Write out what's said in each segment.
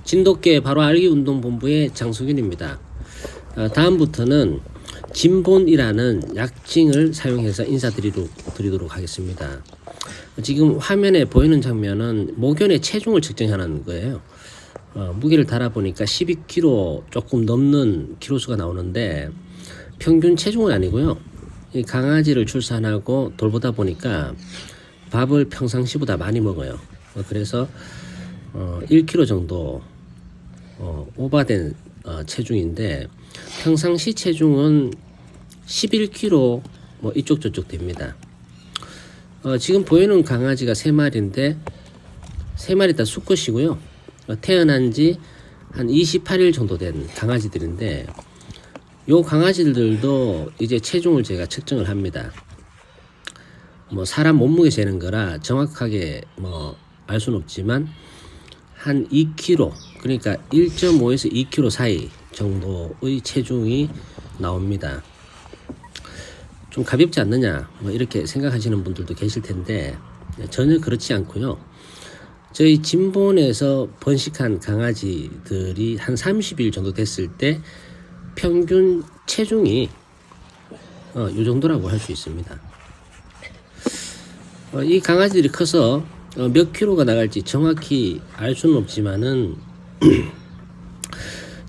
진돗개 바로 알기 운동본부의 장수균입니다. 다음부터는 진본이라는 약칭을 사용해서 인사드리도록 하겠습니다. 지금 화면에 보이는 장면은 모견의 체중을 측정하는 거예요. 무게를 달아보니까 12kg 조금 넘는 키로수가 나오는데 평균 체중은 아니고요. 이 강아지를 출산하고 돌보다 보니까 밥을 평상시보다 많이 먹어요. 그래서 1kg 정도 오버된 체중인데 평상시 체중은 11kg 뭐 이쪽 저쪽 됩니다. 지금 보이는 강아지가 3마리인데 3마리 다 수컷이고요. 태어난 지 한 28일 정도 된 강아지들인데 요 강아지들도 이제 체중을 제가 측정을 합니다. 뭐 사람 몸무게 재는 거라 정확하게 뭐 알 수는 없지만 한 2kg, 그러니까 1.5에서 2kg 사이 정도의 체중이 나옵니다. 좀 가볍지 않느냐 뭐 이렇게 생각하시는 분들도 계실 텐데 전혀 그렇지 않고요. 저희 진본에서 번식한 강아지들이 한 30일 정도 됐을 때 평균 체중이 이 정도라고 할 수 있습니다. 이 강아지들이 커서 몇 킬로가 나갈지 정확히 알 수는 없지만은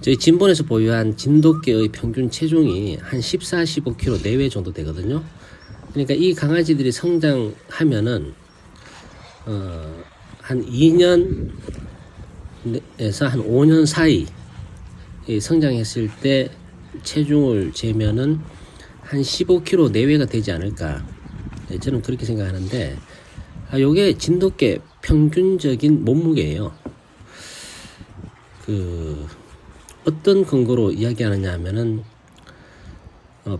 저희 진본에서 보유한 진돗개의 평균 체중이 한 14, 15kg 내외 정도 되거든요. 그러니까 이 강아지들이 성장하면은 한 2년에서 한 5년 사이 성장했을 때 체중을 재면은 한 15kg 내외가 되지 않을까. 저는 그렇게 생각하는데 요게 진돗개 평균적인 몸무게예요. 어떤 근거로 이야기하느냐 하면은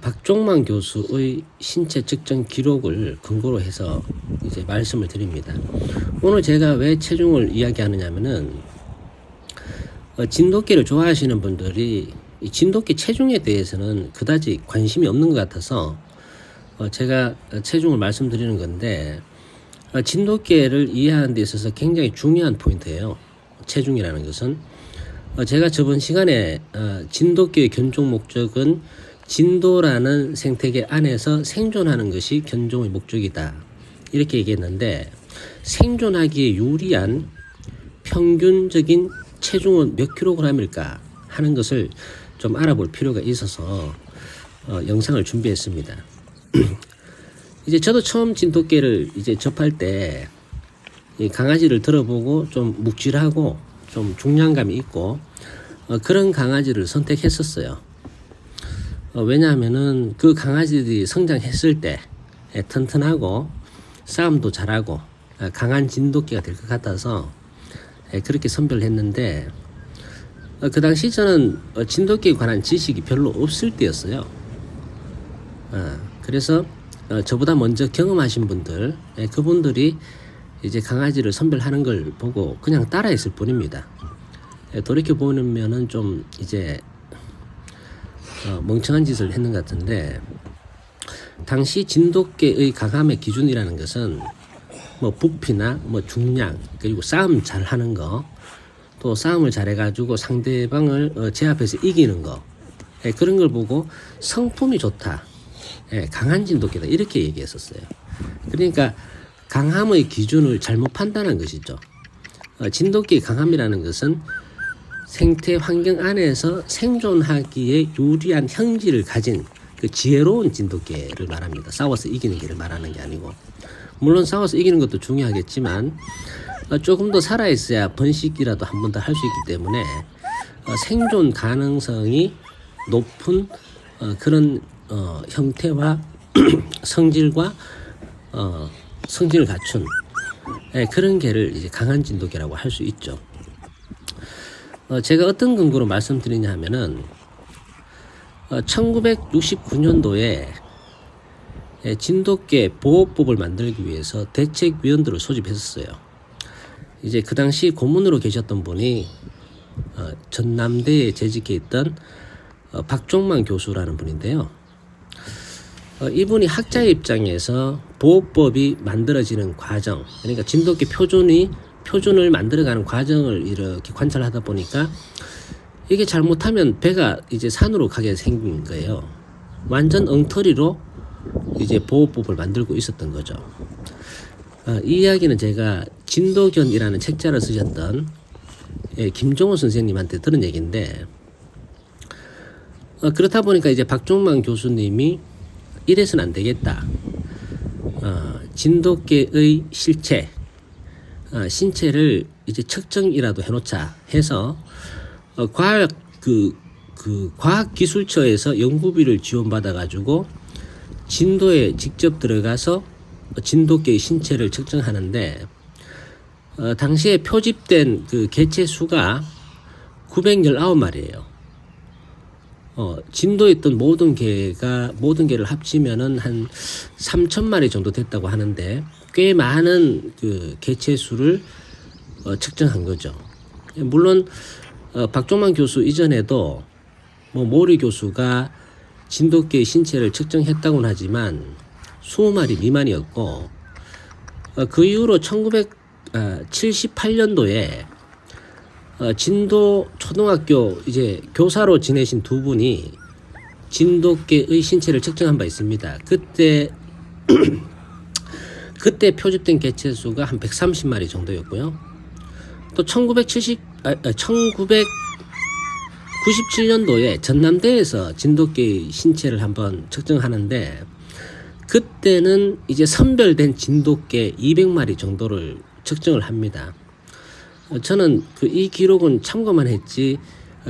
박종만 교수의 신체 측정 기록을 근거로 해서 이제 말씀을 드립니다. 오늘 제가 왜 체중을 이야기하느냐 하면은 진돗개를 좋아하시는 분들이 이 진돗개 체중에 대해서는 그다지 관심이 없는 것 같아서 제가 체중을 말씀드리는 건데 진돗개를 이해하는 데 있어서 굉장히 중요한 포인트예요. 체중이라는 것은 제가 저번 시간에 진돗개의 견종 목적은 진도라는 생태계 안에서 생존하는 것이 견종의 목적이다 이렇게 얘기했는데 생존하기에 유리한 평균적인 체중은 몇 킬로그램일까 하는 것을 좀 알아볼 필요가 있어서 영상을 준비했습니다. 이제 저도 처음 진돗개를 이제 접할 때 이 강아지를 들어보고 좀 묵직하고 좀 중량감이 있고 그런 강아지를 선택했었어요. 왜냐하면은 그 강아지들이 성장했을 때 튼튼하고 싸움도 잘하고 강한 진돗개가 될 것 같아서 그렇게 선별을 했는데 그 당시 저는 진돗개에 관한 지식이 별로 없을 때였어요. 그래서 저보다 먼저 경험하신 분들 그분들이 이제 강아지를 선별하는 걸 보고 그냥 따라했을 뿐입니다. 돌이켜 보면은 좀 이제 멍청한 짓을 했는 것 같은데 당시 진돗개의 강함의 기준이라는 것은 뭐 부피나 뭐 중량 그리고 싸움 잘하는 거 또 싸움을 잘해가지고 상대방을 제압해서 이기는 거 그런 걸 보고 성품이 좋다 강한 진돗개다 이렇게 얘기했었어요. 그러니까 강함의 기준을 잘못 판단한 것이죠. 진돗개의 강함이라는 것은 생태 환경 안에서 생존하기에 유리한 형질을 가진 그 지혜로운 진돗개를 말합니다. 싸워서 이기는 개를 말하는 게 아니고 물론 싸워서 이기는 것도 중요하겠지만 조금 더 살아있어야 번식이라도 한 번 더 할 수 있기 때문에 생존 가능성이 높은 그런 형태와 성질과 성질을 갖춘 그런 개를 이제 강한 진돗개라고 할 수 있죠. 제가 어떤 근거로 말씀드리냐 하면은 1969년도에 진돗개 보호법을 만들기 위해서 대책위원들을 소집했었어요. 이제 그 당시 고문으로 계셨던 분이 전남대에 재직해 있던 박종만 교수라는 분인데요. 이분이 학자의 입장에서 보호법이 만들어지는 과정, 그러니까 진돗개 표준이 표준을 만들어가는 과정을 이렇게 관찰하다 보니까 이게 잘못하면 배가 이제 산으로 가게 생긴 거예요. 완전 엉터리로 이제 보호법을 만들고 있었던 거죠. 이 이야기는 제가 진도견이라는 책자를 쓰셨던 김종호 선생님한테 들은 얘기인데, 그렇다 보니까 이제 박종만 교수님이 이래서는 안 되겠다. 진돗개의 실체, 신체를 이제 측정이라도 해놓자 해서 과학기술처에서 연구비를 지원받아가지고 진도에 직접 들어가서 진돗개의 신체를 측정하는데, 당시에 표집된 그 개체 수가 919마리예요. 진도에 있던 모든 개를 합치면은 한 3,000마리 정도 됐다고 하는데, 꽤 많은 그 개체 수를 측정한 거죠. 물론 박종만 교수 이전에도 모리 교수가 진돗개의 신체를 측정했다고는 하지만 20마리 미만이었고, 그 이후로 1978년도에 진도 초등학교 이제 교사로 지내신 두 분이 진돗개의 신체를 측정한 바 있습니다. 그때 표집된 개체 수가 한 130마리 정도였고요. 또 1997년도에 전남대에서 진돗개의 신체를 한번 측정하는데, 그때는 이제 선별된 진돗개 200마리 정도를 측정을 합니다. 저는 이 기록은 참고만 했지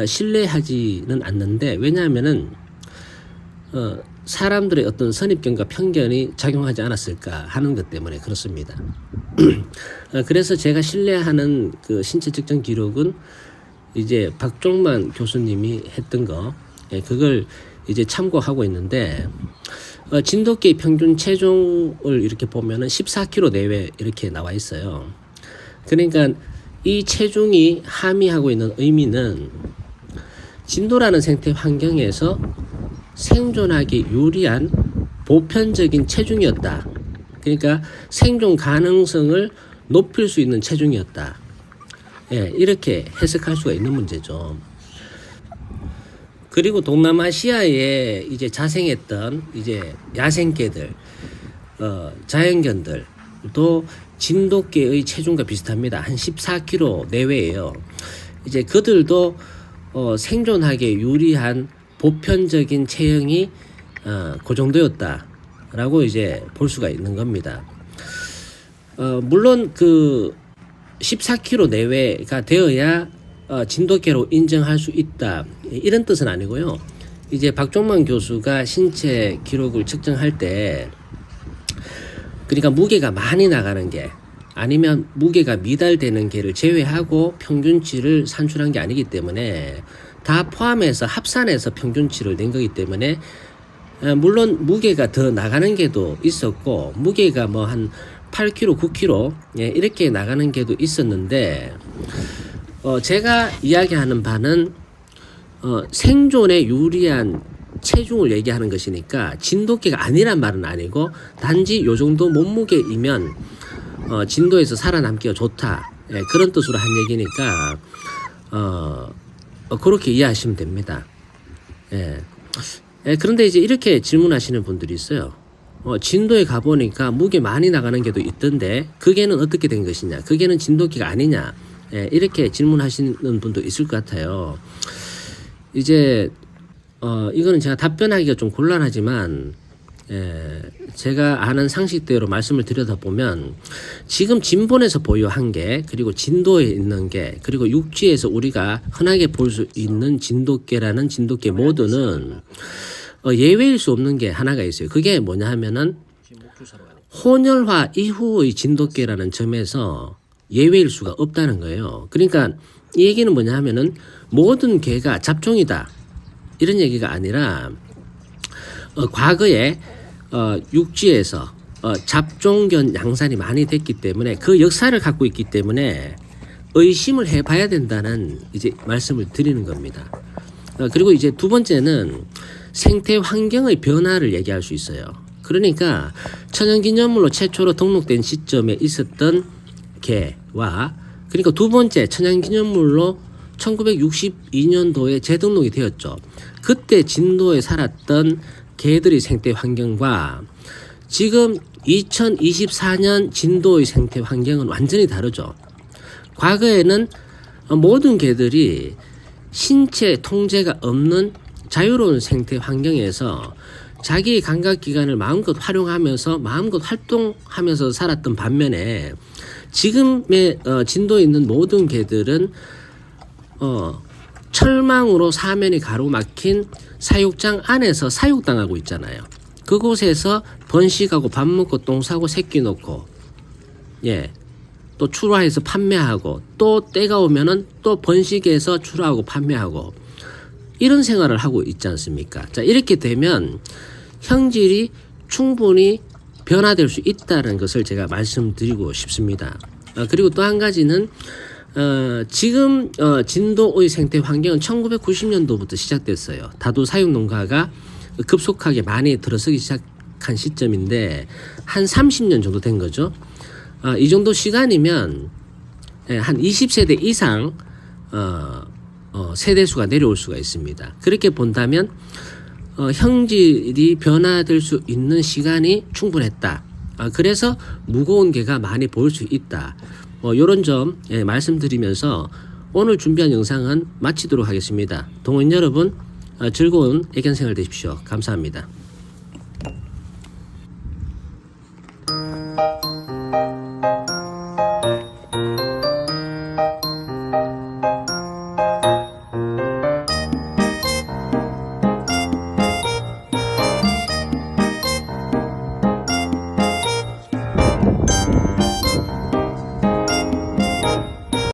신뢰하지는 않는데, 왜냐하면은 사람들의 어떤 선입견과 편견이 작용하지 않았을까 하는 것 때문에 그렇습니다. 그래서 제가 신뢰하는 그 신체 측정 기록은 이제 박종만 교수님이 했던 거, 그걸 이제 참고하고 있는데, 진돗개의 평균 체중을 이렇게 보면은 14kg 내외 이렇게 나와 있어요. 그러니까 이 체중이 함의하고 있는 의미는 진도라는 생태 환경에서 생존하기 유리한 보편적인 체중이었다. 그러니까 생존 가능성을 높일 수 있는 체중이었다. 이렇게 해석할 수가 있는 문제죠. 그리고 동남아시아에 이제 자생했던 이제 야생개들, 자연견들도 진돗개의 체중과 비슷합니다. 한 14kg 내외예요. 이제 그들도 생존하기에 유리한 보편적인 체형이 그 정도였다라고 이제 볼 수가 있는 겁니다. 물론 그 14kg 내외가 되어야 진돗개로 인정할 수 있다, 이런 뜻은 아니고요. 이제 박종만 교수가 신체 기록을 측정할 때, 그러니까 무게가 많이 나가는 게 아니면 무게가 미달되는 개를 제외하고 평균치를 산출한 게 아니기 때문에, 다 포함해서 합산해서 평균치를 낸 거기 때문에, 물론 무게가 더 나가는 개도 있었고, 무게가 뭐 한 8kg, 9kg 이렇게 나가는 개도 있었는데, 제가 이야기하는 바는 생존에 유리한 체중을 얘기하는 것이니까 진돗개가 아니란 말은 아니고, 단지 요 정도 몸무게이면 진도에서 살아남기가 좋다, 그런 뜻으로 한 얘기니까 그렇게 이해하시면 됩니다. 그런데 이제 이렇게 질문하시는 분들이 있어요. 진도에 가보니까 무게 많이 나가는 개도 있던데 그 개는 어떻게 된 것이냐, 그 개는 진돗개가 아니냐, 이렇게 질문하시는 분도 있을 것 같아요. 이제 이거는 제가 답변하기가 좀 곤란하지만, 제가 아는 상식대로 말씀을 드려다보면, 지금 진본에서 보유한 개, 그리고 진도에 있는 개, 그리고 육지에서 우리가 흔하게 볼 수 있는 진돗개라는 진돗개 모두는 예외일 수 없는 게 하나가 있어요. 그게 뭐냐 하면은 혼혈화 이후의 진돗개라는 점에서 예외일 수가 없다는 거예요. 그러니까 이 얘기는 뭐냐 하면은 모든 개가 잡종이다, 이런 얘기가 아니라, 과거에 육지에서 잡종견 양산이 많이 됐기 때문에, 그 역사를 갖고 있기 때문에 의심을 해봐야 된다는 이제 말씀을 드리는 겁니다. 그리고 이제 두 번째는 생태 환경의 변화를 얘기할 수 있어요. 그러니까 천연기념물로 최초로 등록된 시점에 있었던 개와 그러니까 두 번째 천연기념물로 1962년도에 재등록이 되었죠. 그때 진도에 살았던 개들의 생태 환경과 지금 2024년 진도의 생태 환경은 완전히 다르죠. 과거에는 모든 개들이 신체 통제가 없는 자유로운 생태 환경에서 자기의 감각기관을 마음껏 활용하면서 마음껏 활동하면서 살았던 반면에 지금의 진도에 있는 모든 개들은 철망으로 사면이 가로막힌 사육장 안에서 사육당하고 있잖아요. 그곳에서 번식하고 밥 먹고 똥 싸고 새끼 놓고 또 출하해서 판매하고 또 때가 오면은 또 번식해서 출하하고 판매하고 이런 생활을 하고 있지 않습니까? 자, 이렇게 되면 형질이 충분히 변화될 수 있다는 것을 제가 말씀드리고 싶습니다. 그리고 또 한 가지는 지금 진도의 생태 환경은 1990년도부터 시작됐어요. 다도 사육 농가가 급속하게 많이 들어서기 시작한 시점인데 한 30년 정도 된 거죠. 이 정도 시간이면 한 20세대 이상 세대수가 내려올 수가 있습니다. 그렇게 본다면 형질이 변화될 수 있는 시간이 충분했다. 그래서 무거운 개가 많이 보일 수 있다. 이런 점 말씀드리면서 오늘 준비한 영상은 마치도록 하겠습니다. 동호인 여러분 즐거운 애견생활 되십시오. 감사합니다.